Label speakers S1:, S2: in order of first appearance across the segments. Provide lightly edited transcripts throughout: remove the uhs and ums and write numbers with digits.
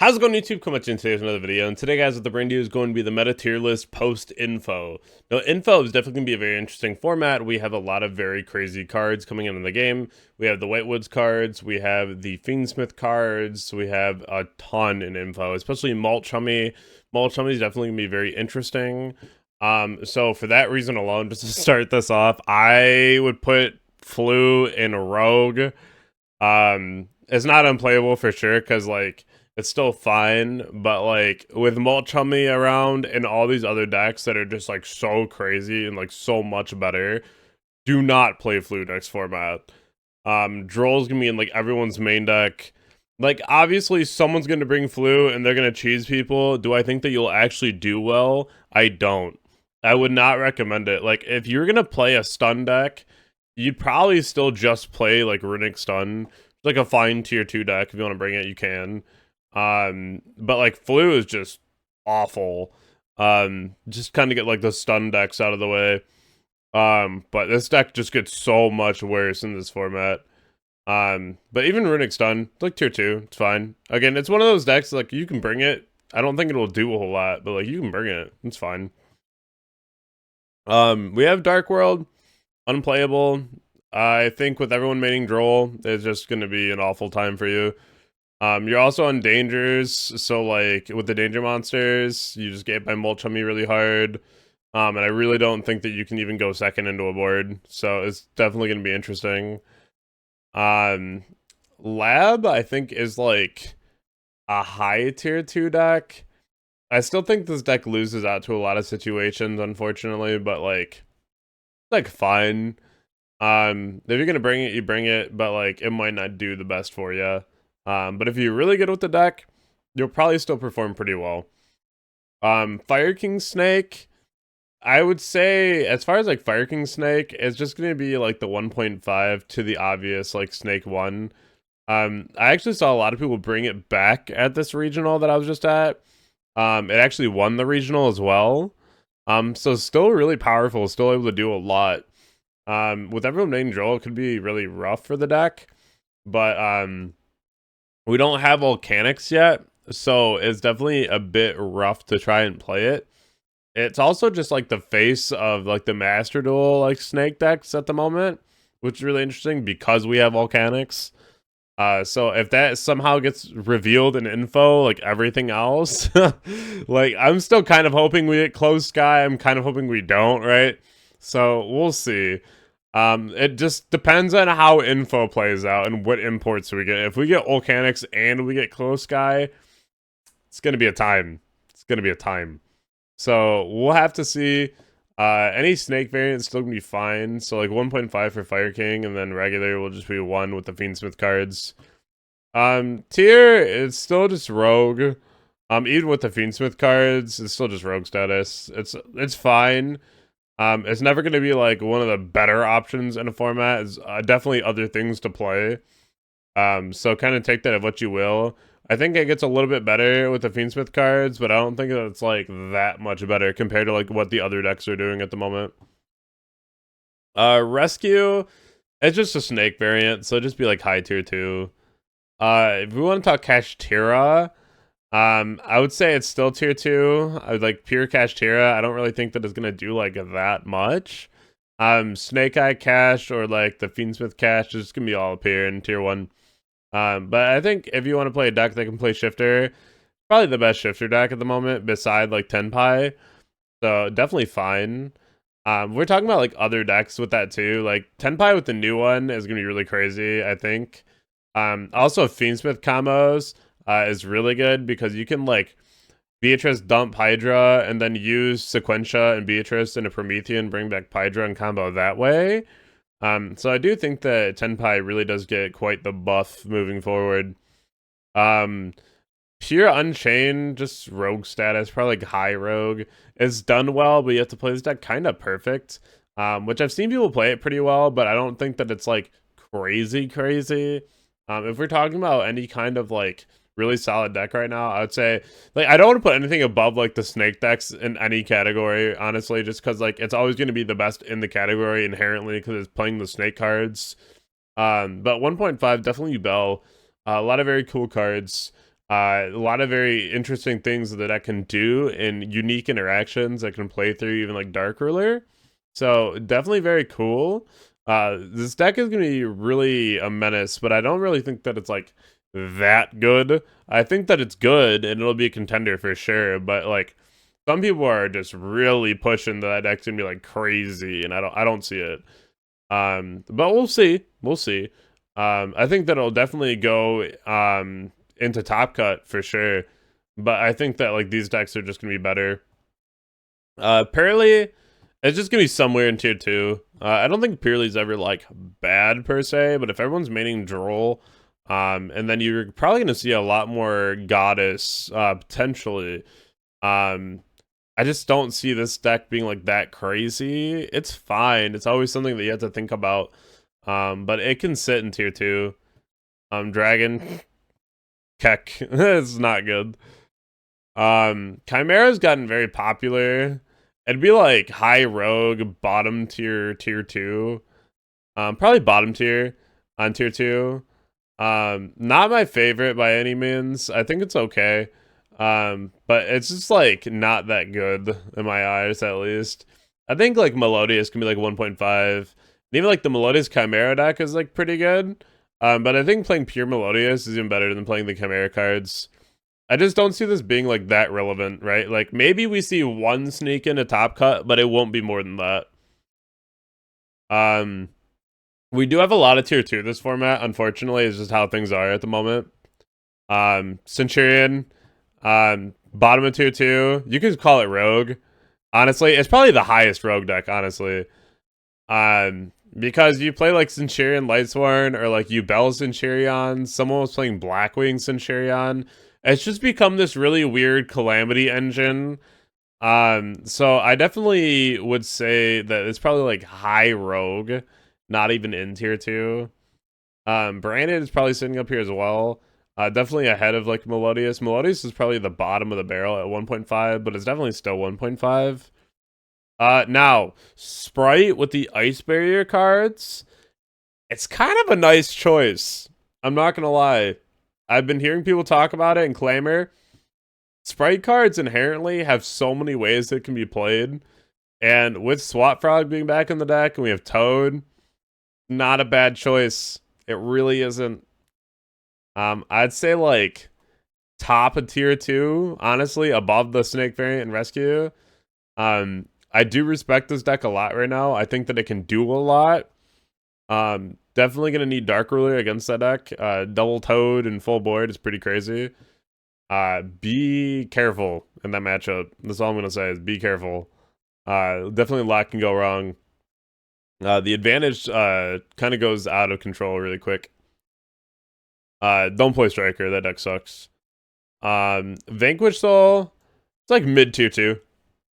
S1: How's it going, YouTube? Come in today with another video, and today, guys, what the brand new is going to be the meta tier list post info. Now, info is definitely going to be a very interesting format. We have a lot of very crazy cards coming in the game. We have the Whitewoods cards, we have the Fiendsmith cards, we have a ton in info, especially Malt Chummy. Malt Chummy is definitely going to be very interesting. So for that reason alone, just to start this off, I would put Flu in Rogue. It's not unplayable for sure, because like it's still fine, but like with Malt Chummy around and all these other decks that are just like so crazy and like so much better, do not play Flu next format. Droll's gonna be in like everyone's main deck. Like obviously someone's gonna bring Flu and they're gonna cheese people. Do I think that you'll actually do well? I don't. I would not recommend it. Like if you're gonna play a stun deck, you'd probably still just play like Runic Stun. It's like a fine tier 2 deck. If you want to bring it, you can. But like Flu is just awful. Just kind of get like the stun decks out of the way. But this deck just gets so much worse in this format. But even Runic Stun, it's like tier 2, it's fine. Again, it's one of those decks like you can bring it. I don't think it'll do a whole lot, but like you can bring it. It's fine. We have Dark World, unplayable. I think with everyone maining Droll, it's just gonna be an awful time for you. You're also on dangers, so like with the danger monsters, you just get by Malt Chummy really hard. And I really don't think that you can even go second into a board, so it's definitely gonna be interesting. Lab, I think, is like a high tier 2 deck. I still think this deck loses out to a lot of situations, unfortunately, but like fine. If you're gonna bring it, you bring it, but like it might not do the best for you. But if you're really good with the deck, you'll probably still perform pretty well. Fire King Snake, I would say, as far as like Fire King Snake, it's just gonna be like the 1.5 to the obvious like Snake 1. I actually saw a lot of people bring it back at this regional that I was just at. It actually won the regional as well. So still really powerful, still able to do a lot. With everyone named Joel, it could be really rough for the deck, but we don't have volcanics yet, so it's definitely a bit rough to try and play it. It's also just like the face of like the Master Duel like snake decks at the moment, which is really interesting because we have volcanics. So if that somehow gets revealed in info, like everything else, like I'm still kind of hoping we get Closed Sky. I'm kind of hoping we don't, right? So we'll see. It just depends on how info plays out and what imports we get. If we get volcanics and we get Closed Sky, it's gonna be a time. It's gonna be a time. So we'll have to see. Any snake variant still gonna be fine. So like 1.5 for Fire King, and then regular will just be 1 with the Fiendsmith cards. Tier it's still just Rogue. Even with the Fiendsmith cards, it's still just Rogue status. It's fine. It's never gonna be like one of the better options in a format. It's definitely other things to play. So kind of take that of what you will. I think it gets a little bit better with the Fiendsmith cards, but I don't think that it's like that much better compared to like what the other decks are doing at the moment. Rescue, it's just a snake variant, so just be like high tier 2. If we want to talk Kashtira, I would say it's still tier 2. I would like pure Kashtira. I don't really think that it's gonna do like that much. Snake Eye Cash or like the Fiendsmith Cash is gonna be all up here in tier 1. But I think if you want to play a deck that can play Shifter, probably the best Shifter deck at the moment, beside like Tenpai. So definitely fine. We're talking about like other decks with that too. Like Tenpai with the new one is gonna be really crazy, I think. Also Fiendsmith combos is really good because you can like Beatrice dump Hydra and then use Sequentia and Beatrice in a Promethean, bring back Hydra and combo that way. So I do think that Tenpai really does get quite the buff moving forward. Pure Unchained, just rogue status, probably like high rogue. It's done well, but you have to play this deck kind of perfect. Which I've seen people play it pretty well, but I don't think that it's like crazy. If we're talking about any kind of like really solid deck right now, I would say like I don't want to put anything above like the snake decks in any category, honestly, just because like it's always going to be the best in the category inherently because it's playing the snake cards. But 1.5 definitely Yubel. A lot of very cool cards. A lot of very interesting things that the deck can do and unique interactions that can play through even like Dark Ruler. So definitely very cool. This deck is going to be really a menace, but I don't really think that it's like that good. I think that it's good and it'll be a contender for sure, but like some people are just really pushing that deck's gonna be like crazy, and I don't see it. But we'll see. We'll see. I think that it'll definitely go into Top Cut for sure. But I think that like these decks are just gonna be better. Purely, it's just gonna be somewhere in tier 2. I don't think Purely's ever like bad per se, but if everyone's maining Droll, and then you're probably gonna see a lot more Goddess, potentially. I just don't see this deck being like that crazy. It's fine. It's always something that you have to think about. But it can sit in tier 2. Dragon. Keck. It's not good. Chimera's gotten very popular. It'd be like high rogue, bottom tier 2. Probably bottom tier on tier 2. Not my favorite by any means. I think it's okay. But it's just like not that good in my eyes, at least. I think like Melodious can be like 1.5. And even like the Melodious Chimera deck is like pretty good. But I think playing pure Melodious is even better than playing the Chimera cards. I just don't see this being like that relevant, right? Like maybe we see one sneak in a Top Cut, but it won't be more than that. We do have a lot of tier 2 this format, unfortunately, is just how things are at the moment. Centurion, bottom of tier 2. You could call it Rogue. Honestly, it's probably the highest Rogue deck, honestly. Because you play like Centurion Lightsworn or like Yubel Centurion. Someone was playing Blackwing Centurion. It's just become this really weird Calamity engine. So I definitely would say that it's probably like high Rogue, not even in tier 2. Branded is probably sitting up here as well. Definitely ahead of like Melodious. Melodious is probably the bottom of the barrel at 1.5, but it's definitely still 1.5. Now, Sprite with the Ice Barrier cards. It's kind of a nice choice. I'm not gonna lie. I've been hearing people talk about it and clamor. Sprite cards inherently have so many ways that can be played. And with Swap Frog being back in the deck and we have Toad, not a bad choice. It really isn't. I'd say like top of tier 2, honestly, above the Snake variant and Rescue. I do respect this deck a lot right now. I think that it can do a lot. Definitely gonna need Dark Ruler against that deck. Double Toad and full board is pretty crazy. Be careful in that matchup. That's all I'm gonna say is be careful. Definitely a lot can go wrong. The advantage kind of goes out of control really quick. Don't play Striker. That deck sucks. Vanquish Soul. It's like mid tier 2. It's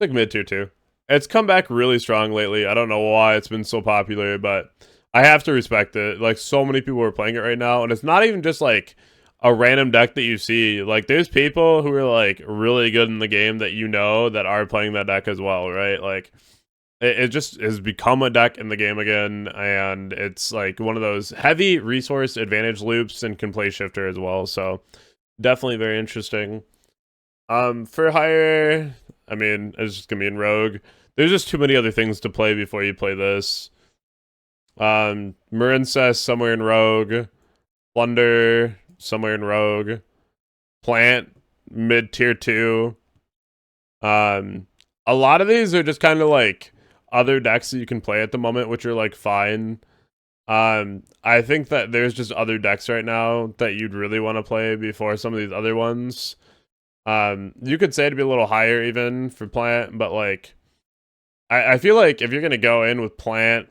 S1: like mid tier 2. It's come back really strong lately. I don't know why it's been so popular, but I have to respect it. Like so many people are playing it right now, and it's not even just like a random deck that you see. Like there's people who are like really good in the game that you know that are playing that deck as well, right? Like it just has become a deck in the game again, and it's like one of those heavy resource advantage loops and can play shifter as well. So definitely very interesting. For higher, I mean, it's just gonna be in Rogue. There's just too many other things to play before you play this. Marincess somewhere in Rogue. Plunder somewhere in Rogue. Plant mid tier 2. A lot of these are just kind of like other decks that you can play at the moment, which are like fine. I think that there's just other decks right now that you'd really want to play before some of these other ones. You could say to be a little higher even for Plant, but like I feel like if you're gonna go in with Plant,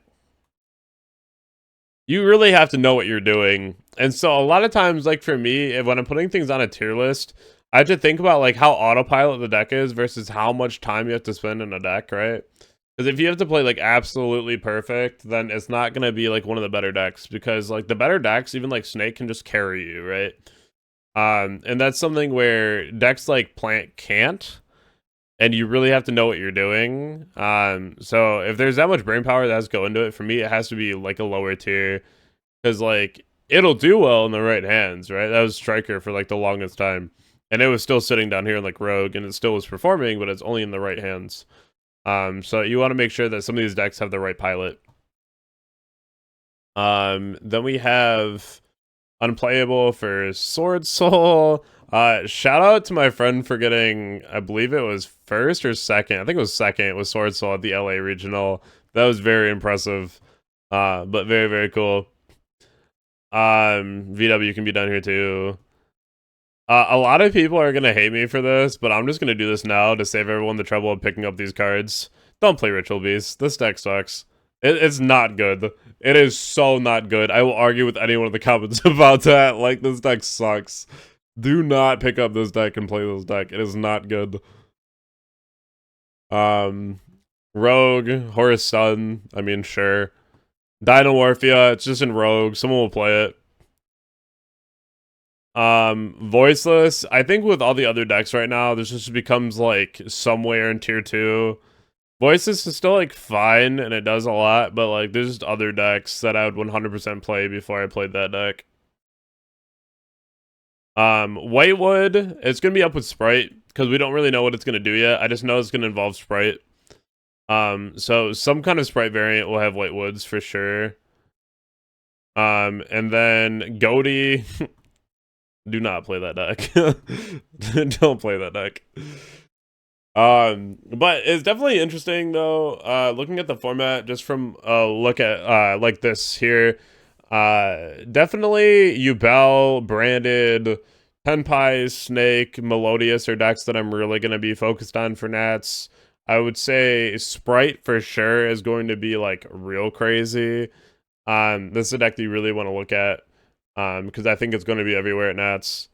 S1: you really have to know what you're doing. And so a lot of times, like for me, when I'm putting things on a tier list, I have to think about like how autopilot the deck is versus how much time you have to spend in a deck, right? Because if you have to play like absolutely perfect, then it's not gonna be like one of the better decks, because like the better decks, even like Snake, can just carry you, right? And that's something where decks like Plant can't, and you really have to know what you're doing. So if there's that much brain power that has to go into it, for me, it has to be like a lower tier, because like it'll do well in the right hands, right? That was Striker for like the longest time. And it was still sitting down here in like Rogue, and it still was performing, but it's only in the right hands. So you want to make sure that some of these decks have the right pilot. Then we have unplayable for Sword Soul. Shout out to my friend for getting, I believe it was first or second. I think it was second. It was Sword Soul at the LA Regional. That was very impressive. But very, very cool. VW can be done here too. A lot of people are gonna hate me for this, but I'm just gonna do this now to save everyone the trouble of picking up these cards. Don't play Ritual Beast. This deck sucks. It's not good. It is so not good. I will argue with anyone in the comments about that. Like, this deck sucks. Do not pick up this deck and play this deck. It is not good. Rogue, Horus Sun. I mean, sure. Dynamorphia. It's just in Rogue. Someone will play it. Voiceless. I think with all the other decks right now, this just becomes like somewhere in tier 2. Voiceless is still like fine and it does a lot, but like there's just other decks that I would 100% play before I played that deck. Whitewood, it's gonna be up with Sprite because we don't really know what it's gonna do yet. I just know it's gonna involve Sprite. So some kind of Sprite variant will have Whitewoods for sure. And then Goaty. Do not play that deck. Don't play that deck. But it's definitely interesting though, looking at the format just from a look at like this here. Definitely Yubel, Branded, Tenpai, Snake, Melodious are decks that I'm really gonna be focused on for Nats. I would say Sprite for sure is going to be like real crazy. This is a deck that you really want to look at. Because I think it's going to be everywhere at Nats.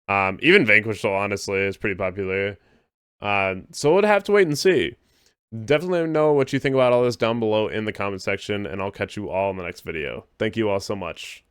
S1: Even Vanquish Soul, honestly, is pretty popular. So we'll have to wait and see. Definitely let me know what you think about all this down below in the comment section, and I'll catch you all in the next video. Thank you all so much.